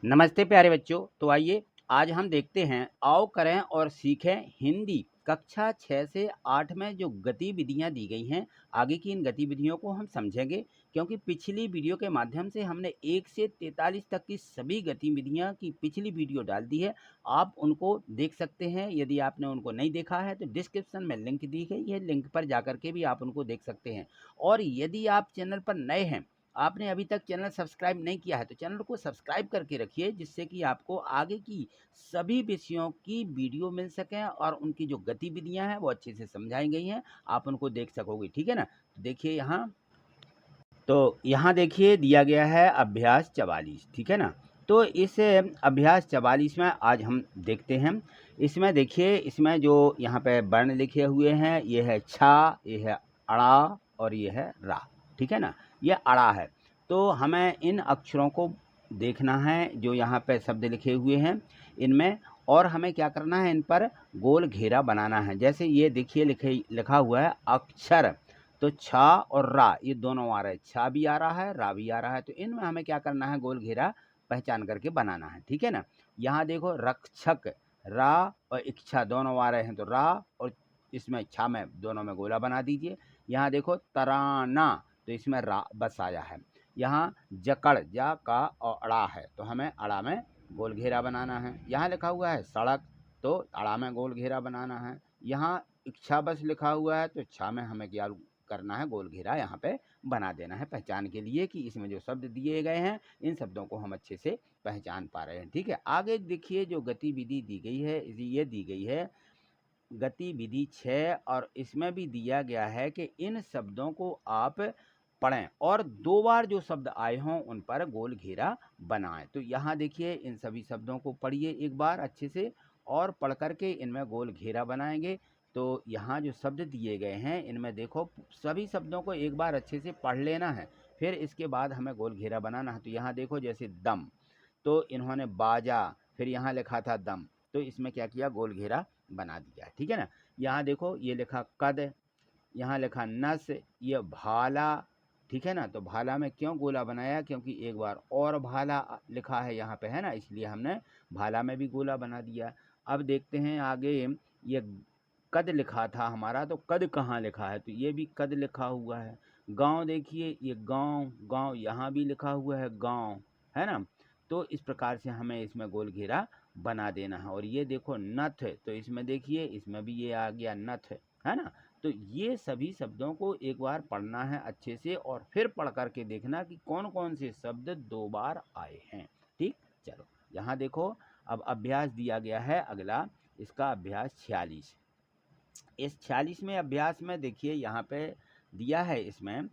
नमस्ते प्यारे बच्चों। तो आइए आज हम देखते हैं, आओ करें और सीखें हिंदी कक्षा 6 से 8 में जो गतिविधियां दी गई हैं। आगे की इन गतिविधियों को हम समझेंगे, क्योंकि पिछली वीडियो के माध्यम से हमने 1 से 43 तक की सभी गतिविधियां की पिछली वीडियो डाल दी है। आप उनको देख सकते हैं। यदि आपने उनको नहीं देखा है तो डिस्क्रिप्शन में लिंक दी गई है, लिंक पर जाकर के भी आप उनको देख सकते हैं। और यदि आप चैनल पर नए हैं, आपने अभी तक चैनल सब्सक्राइब नहीं किया है, तो चैनल को सब्सक्राइब करके रखिए, जिससे कि आपको आगे की सभी विषयों की वीडियो मिल सकें और उनकी जो गतिविधियां हैं वो अच्छे से समझाई गई हैं, आप उनको देख सकोगे। ठीक है ना। तो देखिए यहाँ देखिए दिया गया है अभ्यास 44। ठीक है ना। तो इस अभ्यास 44 में आज हम देखते हैं। इसमें देखिए, इसमें जो यहाँ पे वर्ण लिखे हुए हैं, ये है छा, ये है अड़ा और ये है रा। ठीक है ना। ये अड़ा है। तो हमें इन अक्षरों को देखना है जो यहाँ पे शब्द लिखे हुए हैं इनमें, और हमें क्या करना है, इन पर गोल घेरा बनाना है। जैसे ये देखिए लिखा हुआ है अक्षर, तो छा और रा ये दोनों आ रहे हैं, छा भी आ रहा है, रा भी आ रहा है। तो इनमें हमें क्या करना है, गोल घेरा पहचान करके बनाना है। ठीक है ना। यहाँ देखो रक्षक, रा और इच्छा दोनों आ रहे हैं, तो रा और इसमें छा में दोनों में गोला बना दीजिए। यहाँ देखो तराना, तो इसमें रा बस आया है। यहाँ जकड़, जा का और अड़ा है, तो हमें अड़ा में गोल घेरा बनाना है। यहाँ लिखा हुआ है सड़क, तो अड़ा में गोल घेरा बनाना है। यहाँ इच्छा बस लिखा हुआ है, तो इच्छा में हमें क्या करना है, गोल घेरा यहाँ पे बना देना है, पहचान के लिए कि इसमें जो शब्द दिए गए हैं इन शब्दों को हम अच्छे से पहचान पा रहे हैं। ठीक है। आगे देखिए जो गतिविधि दी गई है, ये दी गई है गतिविधि 6, और इसमें भी दिया गया है कि इन शब्दों को आप पढ़ें और 2 बार जो शब्द आए हों उन पर गोल घेरा बनाएं। तो यहाँ देखिए इन सभी शब्दों को पढ़िए एक बार अच्छे से, और पढ़ करके इनमें गोल घेरा बनाएंगे। तो यहाँ जो शब्द दिए गए हैं इनमें देखो, सभी शब्दों को एक बार अच्छे से पढ़ लेना है, फिर इसके बाद हमें गोल घेरा बनाना है। तो यहाँ देखो जैसे दम, तो इन्होंने बाजा, फिर यहाँ लिखा था दम, तो इसमें क्या किया, गोल घेरा बना दिया। ठीक है ना। यहाँ देखो ये लिखा कद, यहाँ लिखा नस, ये भाला। ठीक है ना। तो भाला में क्यों गोला बनाया, क्योंकि एक बार और भाला लिखा है यहाँ पे, है ना, इसलिए हमने भाला में भी गोला बना दिया। अब देखते हैं आगे, ये कद लिखा था हमारा, तो कद कहाँ लिखा है, तो ये भी कद लिखा हुआ है। गांव देखिए, ये गांव, गांव यहाँ भी लिखा हुआ है गांव, है ना। तो इस प्रकार से हमें इसमें गोल घेरा बना देना है। और ये देखो नथ, तो इसमें देखिए इसमें भी ये आ गया नथ, है ना। तो ये सभी शब्दों को एक बार पढ़ना है अच्छे से, और फिर पढ़ करके देखना कि कौन कौन से शब्द 2 बार आए हैं। ठीक। चलो यहाँ देखो, अब अभ्यास दिया गया है अगला, इसका अभ्यास 46। इस 46वें अभ्यास में देखिए यहाँ पे दिया है इसमें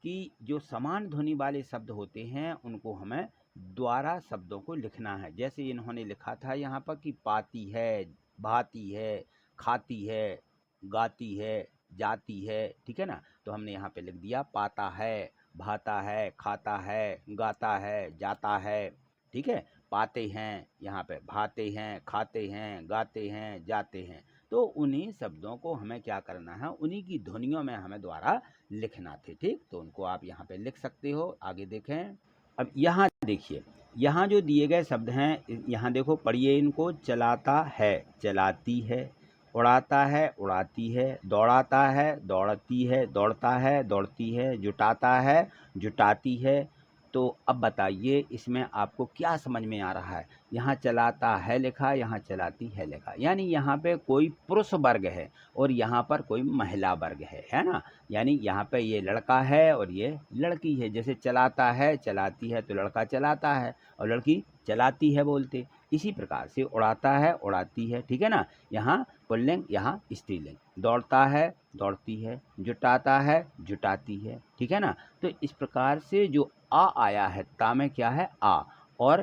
कि जो समान ध्वनि वाले शब्द होते हैं उनको हमें द्वारा शब्दों को लिखना है। जैसे इन्होंने लिखा था यहाँ पर कि पाती है, भाती है, खाती है, गाती है, जाती है। ठीक है ना। तो हमने यहाँ पे लिख दिया पाता है, भाता है, खाता है, गाता है, जाता है। ठीक है। पाते हैं, यहाँ पे भाते हैं, खाते हैं, गाते हैं, जाते हैं। तो उन्हीं शब्दों को हमें क्या करना है, उन्हीं की ध्वनियों में हमें द्वारा लिखना थे। ठीक। तो उनको आप यहाँ पे लिख सकते हो। आगे देखें। अब यहाँ देखिए, यहाँ जो दिए गए शब्द हैं, यहाँ देखो पढ़िए इनको। चलाता है, चलाती है, उड़ाता है, उड़ाती है, दौड़ाता है, दौड़ती है, दौड़ता है, दौड़ती है, जुटाता है, जुटाती है। तो अब बताइए इसमें आपको क्या समझ में आ रहा है। यहाँ चलाता है लिखा, यहाँ चलाती है लिखा, यानी यहाँ पे कोई पुरुष वर्ग है और यहाँ पर कोई महिला वर्ग है ना। यानी यहाँ पे ये लड़का है और ये लड़की है। जैसे चलाता है, चलाती है, तो लड़का चलाता है और लड़की चलाती है बोलते। इसी प्रकार से उड़ाता है, उड़ाती है। ठीक है ना। यहाँ पुल्लिंग, यहाँ स्त्रीलिंग। दौड़ता है, दौड़ती है, जुटाता है, जुटाती है। ठीक है ना। तो इस प्रकार से जो आ आया है, ता में क्या है, आ, और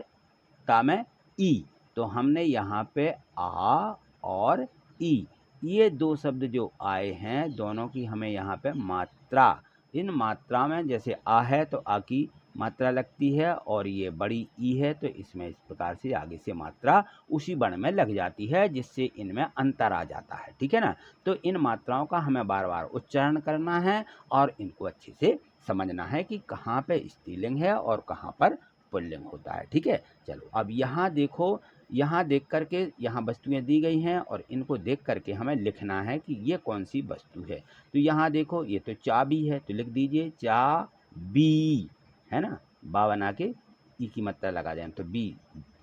ता में ई, तो हमने यहाँ पे आ और ई, ये 2 शब्द जो आए हैं दोनों की हमें यहाँ पे मात्रा, इन मात्रा में जैसे आ है तो आ की मात्रा लगती है, और ये बड़ी ई है तो इसमें इस प्रकार से आगे से मात्रा उसी वर्ण में लग जाती है, जिससे इनमें अंतर आ जाता है। ठीक है ना। तो इन मात्राओं का हमें बार बार उच्चारण करना है और इनको अच्छे से समझना है कि कहाँ पे स्त्रीलिंग है और कहाँ पर पुल्लिंग होता है। ठीक है, चलो अब यहाँ देखो, यहाँ देख करके यहाँ वस्तुएं दी गई हैं और इनको देख करके हमें लिखना है कि ये कौन सी वस्तु है। तो यहाँ देखो, ये तो चाबी है, तो लिख दीजिए चाबी, है ना, बा बना के ई की मात्रा लगा दें तो बी,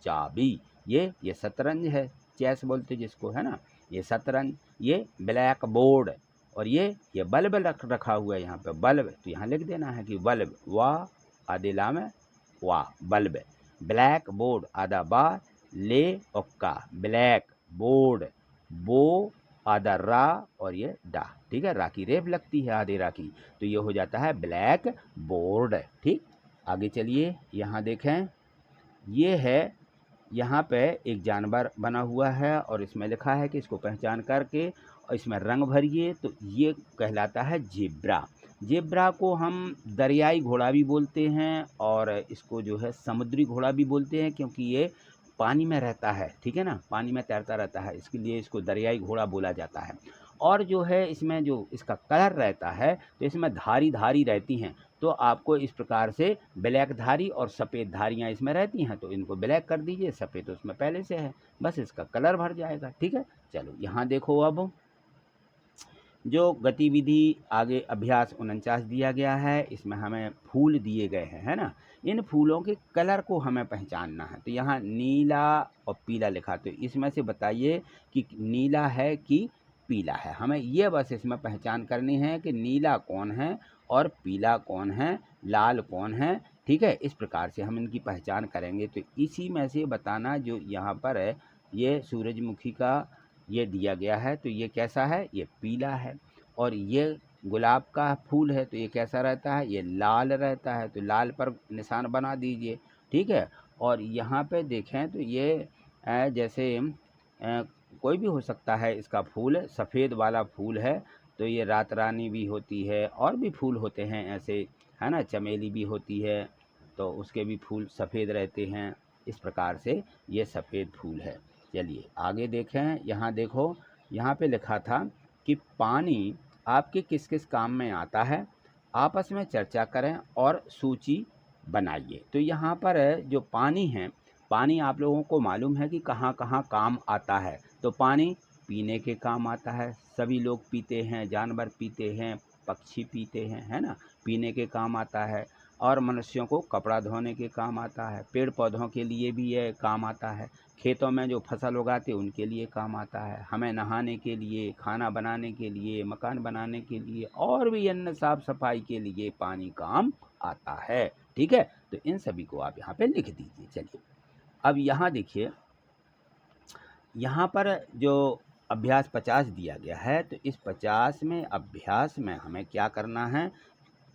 चाबी। ये शतरंज है, चेस बोलते जिसको, है ना, ये शतरंज। ये ब्लैक बोर्ड, और ये बल्ब रखा हुआ है यहाँ पे, बल्ब, तो यहाँ लिख देना है कि बल्ब, वाह आधे ला में वाह, बल्ब। ब्लैक बोर्ड आधा बा, ले ओक्का, ब्लैक बोर्ड, बो आधा रा, और ये डा, ठीक है, रा की रेफ लगती है आधे रा की, तो ये हो जाता है ब्लैक बोर्ड। ठीक, आगे चलिए, यहाँ देखें, ये है, यहाँ पे एक जानवर बना हुआ है और इसमें लिखा है कि इसको पहचान करके और इसमें रंग भरिए, तो ये कहलाता है जेब्रा। जेब्रा को हम दरियाई घोड़ा भी बोलते हैं और इसको जो है समुद्री घोड़ा भी बोलते हैं, क्योंकि ये पानी में रहता है, ठीक है ना, पानी में तैरता रहता है, इसके लिए इसको दरियाई घोड़ा बोला जाता है। और जो है इसमें जो इसका कलर रहता है, तो इसमें धारी धारी रहती हैं, तो आपको इस प्रकार से ब्लैक धारी और सफ़ेद धारियाँ इसमें रहती हैं, तो इनको ब्लैक कर दीजिए, सफ़ेद तो उसमें पहले से है, बस इसका कलर भर जाएगा। ठीक है, चलो यहाँ देखो, अब जो गतिविधि आगे अभ्यास 49 दिया गया है, इसमें हमें फूल दिए गए हैं, है ना, इन फूलों के कलर को हमें पहचानना है। तो यहाँ नीला और पीला लिखा, तो इसमें से बताइए कि नीला है कि पीला है। हमें ये बस इसमें पहचान करनी है कि नीला कौन है और पीला कौन है, लाल कौन है। ठीक है, इस प्रकार से हम इनकी पहचान करेंगे। तो इसी में से बताना, जो यहाँ पर है ये सूरजमुखी का ये दिया गया है, तो ये कैसा है, ये पीला है। और ये गुलाब का फूल है, तो ये कैसा रहता है, ये लाल रहता है, तो लाल पर निशान बना दीजिए। ठीक है, और यहाँ पे देखें तो ये जैसे कोई भी हो सकता है इसका फूल, सफ़ेद वाला फूल है, तो ये रात रानी भी होती है, और भी फूल होते हैं ऐसे, है ना, चमेली भी होती है, तो उसके भी फूल सफ़ेद रहते हैं। इस प्रकार से ये सफ़ेद फूल है। चलिए आगे देखें, यहाँ देखो, यहाँ पे लिखा था कि पानी आपके किस किस काम में आता है, आपस में चर्चा करें और सूची बनाइए। तो यहाँ पर जो पानी है, पानी आप लोगों को मालूम है कि कहाँ कहाँ काम आता है। तो पानी पीने के काम आता है, सभी लोग पीते हैं, जानवर पीते हैं, पक्षी पीते हैं, है ना, पीने के काम आता है। और मनुष्यों को कपड़ा धोने के काम आता है, पेड़ पौधों के लिए भी ये काम आता है, खेतों में जो फसल उगाते उनके लिए काम आता है, हमें नहाने के लिए, खाना बनाने के लिए, मकान बनाने के लिए, और भी अन्य साफ सफाई के लिए पानी काम आता है। ठीक है, तो इन सभी को आप यहाँ पे लिख दीजिए। चलिए अब यहाँ देखिए, यहाँ पर जो अभ्यास 50 दिया गया है, तो इस 50 में अभ्यास में हमें क्या करना है,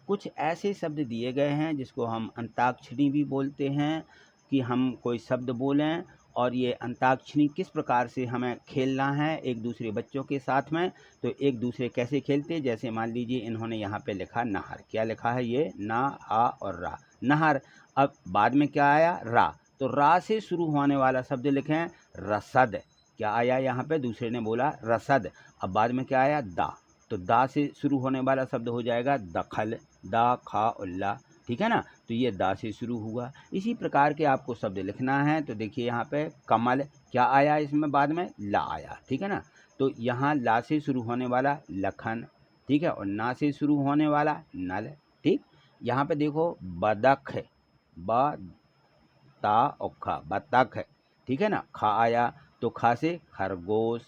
कुछ ऐसे शब्द दिए गए हैं जिसको हम अंताक्षरी भी बोलते हैं, कि हम कोई शब्द बोलें, और ये अंताक्षरी किस प्रकार से हमें खेलना है एक दूसरे बच्चों के साथ में। तो एक दूसरे कैसे खेलते, जैसे मान लीजिए इन्होंने यहाँ पे लिखा नहर, क्या लिखा है, ये ना, आ और रा, नहर। अब बाद में क्या आया, रा, तो रा से शुरू होने वाला शब्द लिखें रसद। क्या आया यहाँ पे, दूसरे ने बोला रसद। अब बाद में क्या आया, दा, तो दा से शुरू होने वाला शब्द हो जाएगा दखल, दा खा उल्ला, ठीक है ना, तो ये दा से शुरू हुआ। इसी प्रकार के आपको शब्द लिखना है। तो देखिए यहाँ पे कमल, क्या आया इसमें, बाद में ला आया, ठीक है ना, तो यहाँ ला से शुरू होने वाला लखन, ठीक है, और ना से शुरू होने वाला नल। ठीक, यहाँ पे देखो बदख, ब ता और खा, बतख, ठीक है ना, खा आया, तो खा से खरगोश,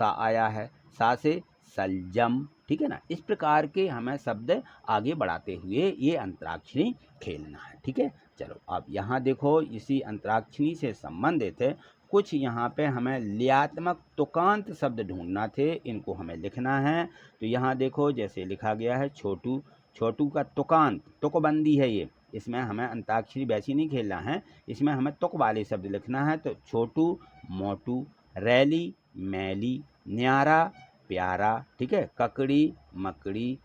सा आया है, सा से सलजम, ठीक है ना। इस प्रकार के हमें शब्द आगे बढ़ाते हुए ये अंतराक्षरी खेलना है। ठीक है, चलो अब यहाँ देखो, इसी अंतराक्षरी से संबंधित कुछ यहाँ पे हमें लयात्मक तुकांत शब्द ढूंढना थे, इनको हमें लिखना है। तो यहाँ देखो, जैसे लिखा गया है छोटू, छोटू का तुकांत, तुकबंदी है ये, इसमें हमें अंताक्षरी वैसी नहीं खेलना है, इसमें हमें तुक वाले शब्द लिखना है। तो छोटू, मोटू, रैली, मैली, न्यारा, प्यारा, ठीक है, ककड़ी, मकड़ी,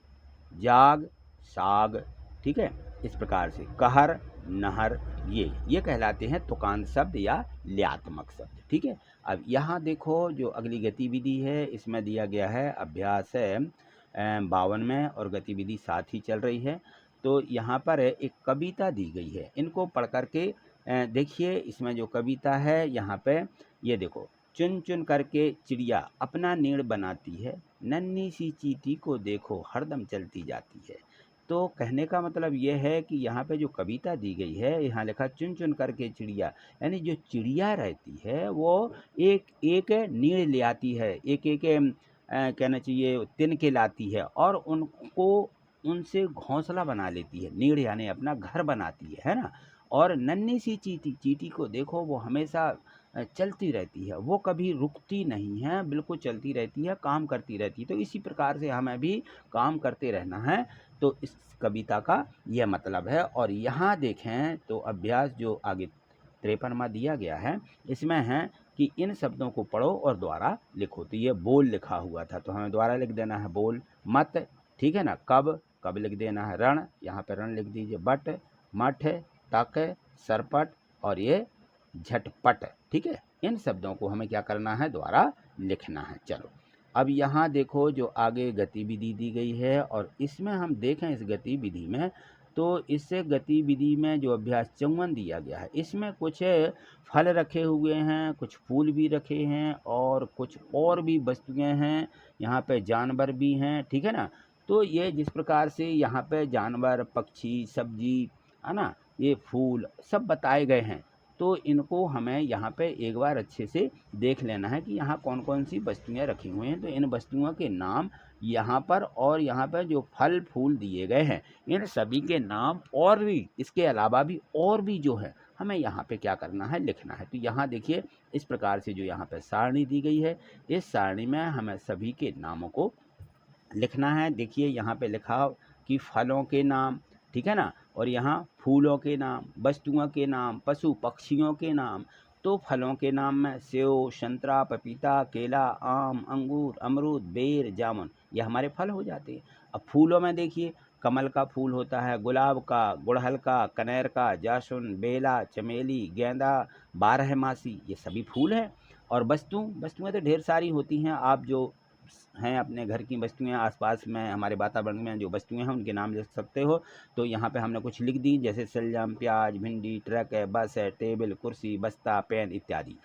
जाग, साग, ठीक है, इस प्रकार से कहर, नहर, ये कहलाते हैं तुकांत शब्द या लयात्मक शब्द। ठीक है, अब यहाँ देखो, जो अगली गतिविधि है इसमें दिया गया है, अभ्यास है 52 में और गतिविधि 7 ही चल रही है। तो तो यहाँ पर एक कविता दी गई है, इनको पढ़ कर के देखिए। इसमें जो कविता है यहाँ पे ये देखो, चुन चुन करके चिड़िया अपना नीड़ बनाती है, नन्ही सी चींटी को देखो हरदम चलती जाती है। तो कहने का मतलब ये है कि यहाँ पे जो कविता दी गई है, यहाँ लिखा चुन चुन करके चिड़िया, यानी जो चिड़िया रहती है वो एक एक नीड़ ले आती है, एक एक कहना चाहिए तिनके लाती है और उनको उनसे घोंसला बना लेती है, नीड़ यानी अपना घर बनाती है ना। और नन्ही सी चींटी, चींटी को देखो वो हमेशा चलती रहती है, वो कभी रुकती नहीं है, बिल्कुल चलती रहती है, काम करती रहती है। तो इसी प्रकार से हमें भी काम करते रहना है। तो इस कविता का यह मतलब है। और यहाँ देखें तो अभ्यास जो आगे 53वां दिया गया है, इसमें है कि इन शब्दों को पढ़ो और द्वारा लिखो। तो ये बोल लिखा हुआ था, तो हमें द्वारा लिख देना है बोल। मत, ठीक है ना। कब, कब लिख देना है। रण, यहाँ पे रण लिख दीजिए। बट, मठ, तक, सरपट और ये झटपट, ठीक है। इन शब्दों को हमें क्या करना है, द्वारा लिखना है। चलो अब यहाँ देखो जो आगे गतिविधि दी गई है, और इसमें हम देखें इस गतिविधि में, तो इससे गतिविधि में जो अभ्यास 54 दिया गया है, इसमें कुछ फल रखे हुए हैं, कुछ फूल भी रखे हैं और कुछ और भी वस्तुएं हैं, यहाँ पे जानवर भी हैं, ठीक है ना। तो ये जिस प्रकार से यहाँ पे जानवर, पक्षी, सब्जी, है ना, ये फूल सब बताए गए हैं, तो इनको हमें यहाँ पे एक बार अच्छे से देख लेना है कि यहाँ कौन कौन सी वस्तुएं रखी हुई हैं। तो इन वस्तुओं के नाम यहाँ पर, और यहाँ पर जो फल फूल दिए गए हैं, इन सभी के नाम और भी, इसके अलावा भी और भी जो है हमें यहाँ पे क्या करना है, लिखना है। तो यहाँ देखिए इस प्रकार से जो यहाँ पे सारणी दी गई है, इस सारणी में हमें सभी के नामों को लिखना है। देखिए यहाँ पे लिखा कि फलों के नाम, ठीक है ना, और यहाँ फूलों के नाम, वस्तुओं के नाम, पशु पक्षियों के नाम। तो फलों के नाम में सेव, संतरा, पपीता, केला, आम, अंगूर, अमरूद, बेर, जामुन, ये हमारे फल हो जाते हैं। अब फूलों में देखिए कमल का फूल होता है, गुलाब का, गुड़हल का, कनेर का, जासुन, बेला, चमेली, गेंदा, बारहमासी, ये सभी फूल हैं। और वस्तुएं तो ढेर सारी होती हैं। आप जो हैं अपने घर की वस्तुएं, आसपास में हमारे वातावरण में जो वस्तुएं हैं उनके नाम लिख सकते हो। तो यहाँ पे हमने कुछ लिख दी, जैसे शलजम, प्याज, भिंडी, ट्रक है, बस है, टेबल, कुर्सी, बस्ता, पेन इत्यादि।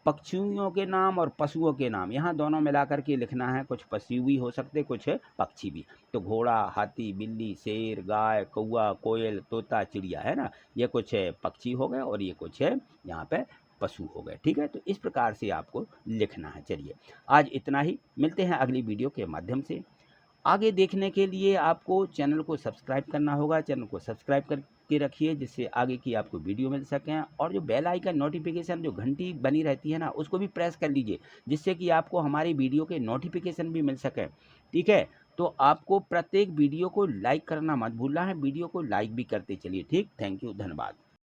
पक्षियों के नाम और पशुओं के नाम यहाँ दोनों मिला करके लिखना है। कुछ पशु भी हो सकते, कुछ पक्षी भी। तो घोड़ा, हाथी, बिल्ली, शेर, गाय, कौआ, कोयल, तोता, चिड़िया, है ना, ये कुछ पक्षी हो गए और ये कुछ यहाँ पे पशु हो गए, ठीक है। तो इस प्रकार से आपको लिखना है। चलिए आज इतना ही, मिलते हैं अगली वीडियो के माध्यम से। आगे देखने के लिए आपको चैनल को सब्सक्राइब करना होगा, चैनल को सब्सक्राइब करके रखिए जिससे आगे की आपको वीडियो मिल सकें। और जो बेल आइकन नोटिफिकेशन जो घंटी बनी रहती है ना, उसको भी प्रेस कर लीजिए जिससे कि आपको हमारी वीडियो के नोटिफिकेशन भी मिल सकें, ठीक है। तो आपको प्रत्येक वीडियो को लाइक करना मत भूलना है, वीडियो को लाइक भी करते चलिए, ठीक। थैंक यू, धन्यवाद।